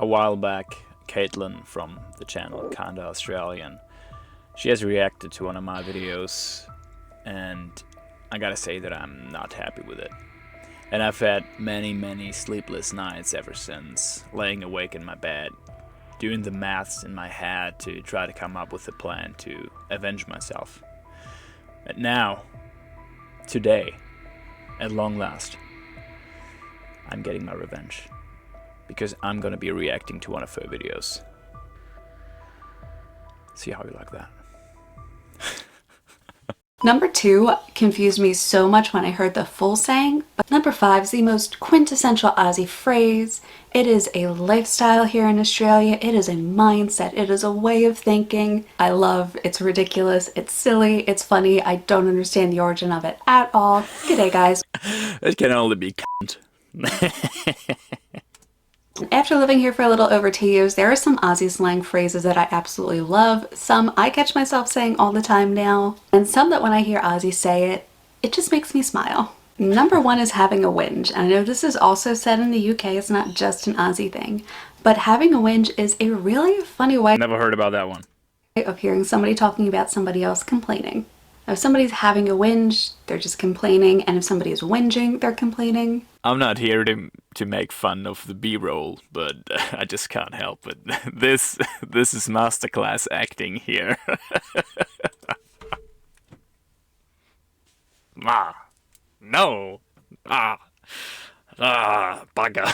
A while back, Caitlin from the channel Kinda Australian, she has reacted to one of my videos, and I gotta say that I'm not happy with it. And I've had many sleepless nights ever since, laying awake in my bed, doing the maths in my head to try to come up with a plan to avenge myself. And now, today, at long last, I'm getting my revenge. Because I'm gonna be reacting to one of her videos. See how you like that. Number 2 confused me so much when I heard the full saying, but number 5 is the most quintessential Aussie phrase. It is a lifestyle here in Australia. It is a mindset. It is a way of thinking. I love, it's ridiculous, it's silly, it's funny. I don't understand the origin of it at all. G'day guys. It can only be cunt. After living here for a little over 2 years, there are some Aussie slang phrases that I absolutely love. Some I catch myself saying all the time now, and some that when I hear Aussie say it, it just makes me smile. Number 1 is having a whinge. And I know this is also said in the UK, it's not just an Aussie thing, but having a whinge is a really funny way Never heard about that one. of hearing somebody talking about somebody else complaining. If somebody's having a whinge, they're just complaining, and if somebody is whinging, they're complaining. I'm not here to make fun of the B-roll, but I just can't help it. This is masterclass acting here. No. Bugger.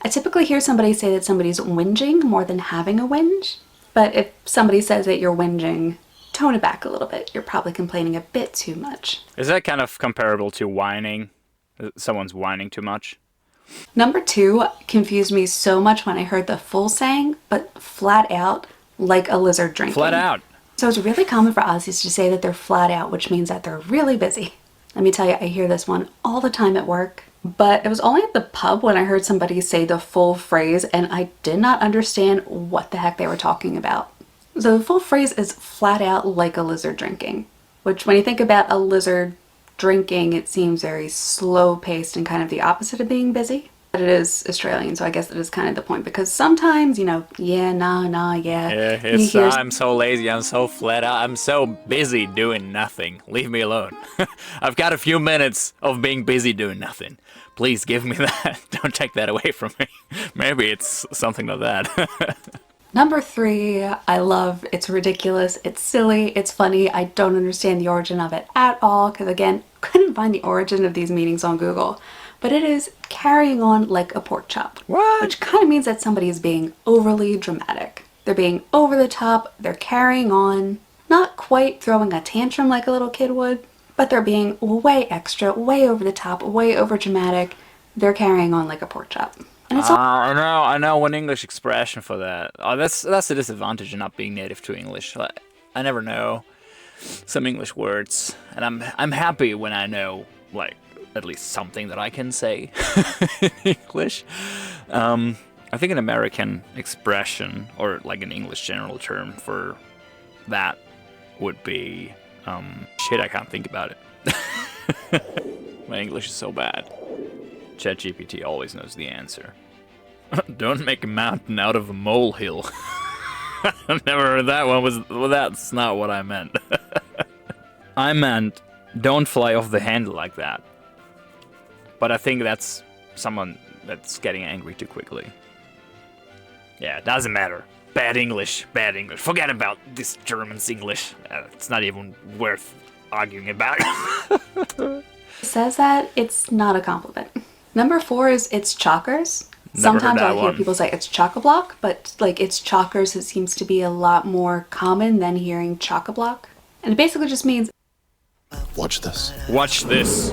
I typically hear somebody say that somebody's whinging more than having a whinge, but if somebody says that you're whinging, tone it back a little bit. You're probably complaining a bit too much. Is that kind of comparable to whining? Someone's whining too much? Number 2 confused me so much when I heard the full saying, but flat out, like a lizard drinking. Flat out. So it's really common for Aussies to say that they're flat out, which means that they're really busy. Let me tell you, I hear this one all the time at work, but it was only at the pub when I heard somebody say the full phrase and I did not understand what the heck they were talking about. So the full phrase is flat out like a lizard drinking, which when you think about a lizard drinking, it seems very slow paced and kind of the opposite of being busy. But it is Australian, so I guess that is kind of the point, because sometimes, you know, yeah, nah, yeah. I'm so lazy, I'm so flat out, I'm so busy doing nothing. Leave me alone. I've got a few minutes of being busy doing nothing. Please give me that. Don't take that away from me. Maybe it's something like that. Number 3, I love, it's ridiculous, it's silly, it's funny, I don't understand the origin of it at all, because again, couldn't find the origin of these meanings on Google, but it is carrying on like a pork chop. What? Which kind of means that somebody is being overly dramatic. They're being over the top, they're carrying on, not quite throwing a tantrum like a little kid would, but they're being way extra, way over the top, way over dramatic. They're carrying on like a pork chop. And it's all I know one English expression for that. Oh, that's a disadvantage of not being native to English. I never know some English words, and I'm happy when I know like at least something that I can say in English. I think an American expression or like an English general term for that would be shit. I can't think about it. My English is so bad. ChatGPT always knows the answer. Don't make a mountain out of a molehill. I've never heard that one. Well, that's not what I meant. I meant don't fly off the handle like that. But I think that's someone that's getting angry too quickly. Yeah, it doesn't matter. Bad English, bad English. Forget about this German's English. It's not even worth arguing about. says that, it's not a compliment. Number 4 is it's chockers. Never Sometimes heard that I'll hear one. people say it's chock-a-block, but like it's chockers, it seems to be a lot more common than hearing chock-a-block. And it basically just means Watch this. Watch this.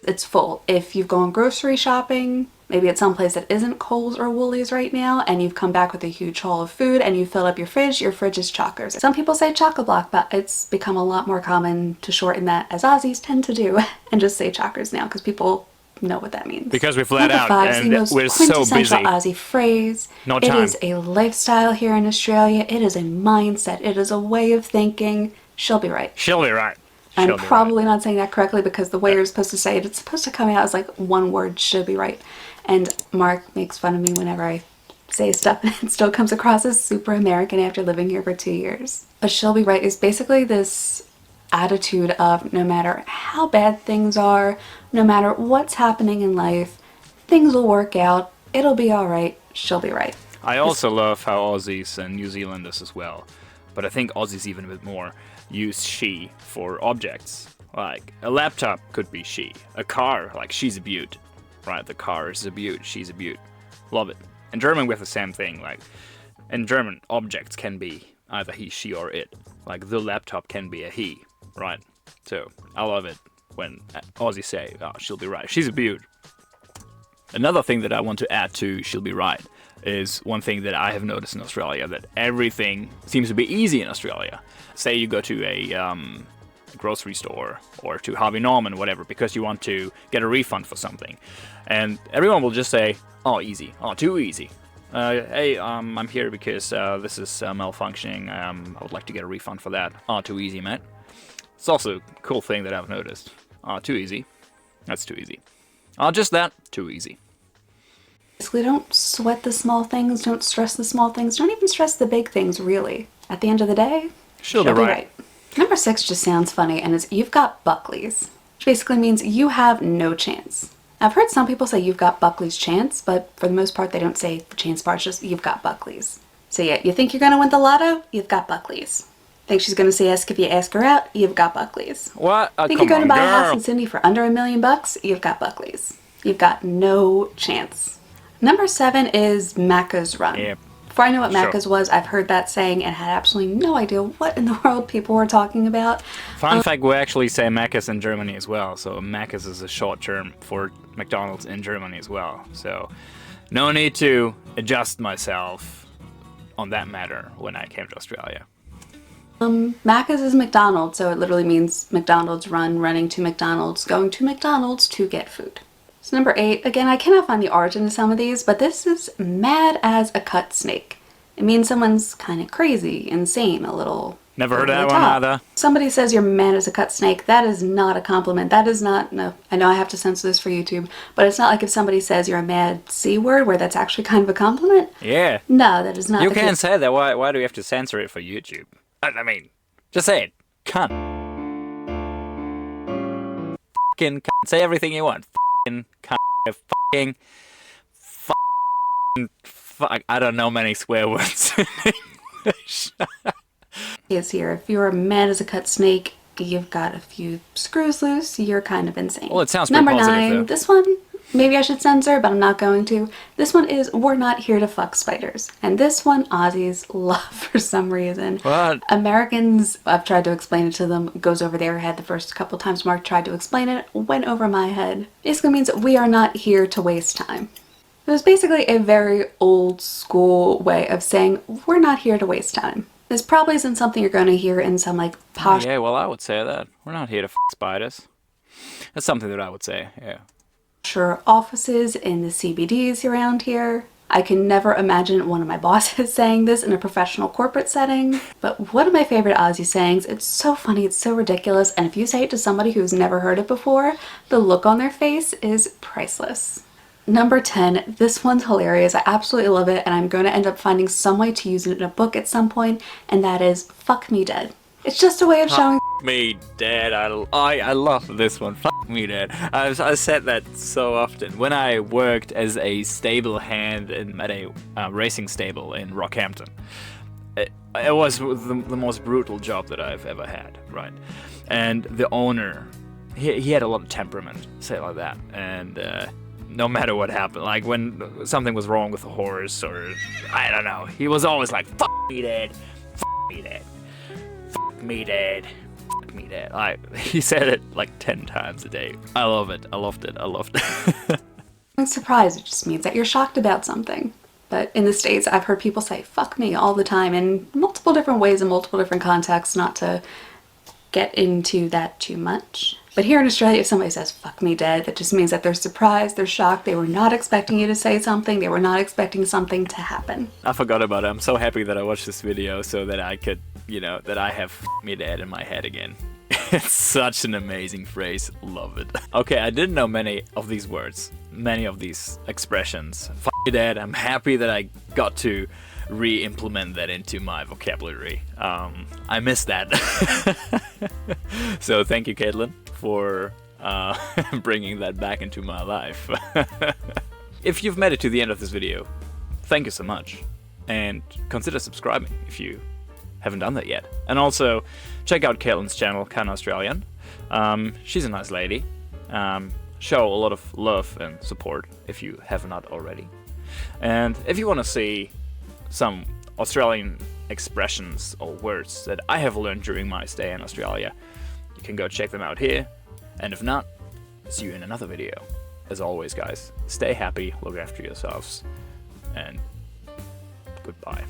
it's full. If you've gone grocery shopping, maybe at some place that isn't Kohl's or Woolies right now, and you've come back with a huge haul of food and you fill up your fridge is chockers. Some people say chock-a-block, but it's become a lot more common to shorten that, as Aussies tend to do, and just say chockers now because people know what that means. Because we're flat Number out 5 is and the most we're so busy. quintessential Aussie phrase. No It time. is a lifestyle here in Australia. It is a mindset. It is a way of thinking. She'll be right. She'll be right. I'm She'll be probably not saying that correctly because the way you're supposed to say it, it's supposed to come out as like one word, should be right. And Mark makes fun of me whenever I say stuff and it still comes across as super American after living here for 2 years. But she'll be right is basically this attitude of no matter how bad things are, no matter what's happening in life, things will work out, it'll be alright, she'll be right. I also love how Aussies and New Zealanders as well, but I think Aussies even a bit more, use she for objects. Like, a laptop could be she. A car, like, she's a beaut. Right, the car is a beaut, she's a beaut. Love it. In German, we have the same thing. Like, in German, objects can be either he, she, or it. Like, the laptop can be a he, right? So, I love it when Aussies say, oh, she'll be right. She's a beaut. Another thing that I want to add to she'll be right is one thing that I have noticed in Australia, that everything seems to be easy in Australia. Say you go to a grocery store or to Harvey Norman, whatever, because you want to get a refund for something. And everyone will just say, oh, easy. Oh, too easy. Hey, I'm here because this is malfunctioning. I would like to get a refund for that. Oh, too easy, mate. It's also a cool thing that I've noticed. Oh, too easy. That's too easy. Oh, just that. Too easy. Basically, don't sweat the small things, don't stress the small things, don't even stress the big things, really. At the end of the day, She'll be right. Number 6 just sounds funny, and it's you've got Buckley's, which basically means you have no chance. I've heard some people say you've got Buckley's chance, but for the most part they don't say the chance part, it's just you've got Buckley's. So yeah, you think you're gonna win the lotto? You've got Buckley's. Think she's gonna say yes if you ask her out? You've got Buckley's. What? Think you're gonna buy a house in Sydney for under $1 million? You've got Buckley's. You've got no chance. Number 7 is Macca's Run. Yep. Before I knew what Sure. Macca's was, I've heard that saying and had absolutely no idea what in the world people were talking about. Fun fact, we actually say Macca's in Germany as well. So Macca's is a short term for McDonald's in Germany as well. So no need to adjust myself on that matter when I came to Australia. Macca's is McDonald's, so it literally means McDonald's run, running to McDonald's, going to McDonald's to get food. So number 8, again, I cannot find the origin of some of these, but this is mad as a cut snake. It means someone's kind of crazy, insane, a little... Never heard over of the that one top. either. Somebody says you're mad as a cut snake. That is not a compliment. That is not, no, I know I have to censor this for YouTube, but it's not like if somebody says you're a mad C word where that's actually kind of a compliment. Yeah. No, that is not You the can't case. say that. Why do we have to censor it for YouTube? I mean, just say it. Cunt. Fucking cunt. Say everything you want. Fucking cunt. Fucking. Fuck. I don't know many swear words in English. Is here. If you're mad as a cut snake, you've got a few screws loose, you're kind of insane. Well, it sounds pretty Number positive, 9, though. this one, maybe I should censor, but I'm not going to. This one is we're not here to fuck spiders. And this one Aussies love for some reason. What? Americans, I've tried to explain it to them, goes over their head the first couple times Mark tried to explain it, went over my head. Basically means we are not here to waste time. It was basically a very old school way of saying we're not here to waste time. This probably isn't something you're going to hear in some like posh Yeah, well, I would say that. We're not here to fuck spiders. That's something that I would say, yeah. offices in the CBDs around here. I can never imagine one of my bosses saying this in a professional corporate setting, but one of my favorite Aussie sayings, it's so funny, it's so ridiculous, and if you say it to somebody who's never heard it before, the look on their face is priceless. Number 10, this one's hilarious. I absolutely love it, and I'm going to end up finding some way to use it in a book at some point, and that is fuck me dead. It's just a way of showing Me dead. I love this one. Fuck me dead. I said that so often. When I worked as a stable hand at a racing stable in Rockhampton, it was the most brutal job that I've ever had, right? And the owner, he had a lot of temperament, say it like that, and no matter what happened, like when something was wrong with the horse or I don't know, he was always like, fuck me dead, fuck me dead, fuck me dead, fuck me dead. He said it like 10 times a day. I love it. I loved it. I loved it. surprise. It just means that you're shocked about something. But in the States, I've heard people say fuck me all the time in multiple different ways in multiple different contexts, not to get into that too much. But here in Australia, if somebody says fuck me dead, that just means that they're surprised, they're shocked, they were not expecting you to say something, they were not expecting something to happen. I forgot about it. I'm so happy that I watched this video so that I could, that I have me dead in my head again. It's such an amazing phrase. Love it. Okay, I didn't know many of these words, many of these expressions. F that, I'm happy that I got to re-implement that into my vocabulary. I miss that. So thank you, Caitlin, for bringing that back into my life. If you've made it to the end of this video, thank you so much. And consider subscribing if you haven't done that yet. And also, check out Caitlin's channel, Kinda Australian. She's a nice lady. Show a lot of love and support if you have not already. And if you want to see some Australian expressions or words that I have learned during my stay in Australia, you can go check them out here. And if not, see you in another video. As always, guys, stay happy, look after yourselves, and goodbye.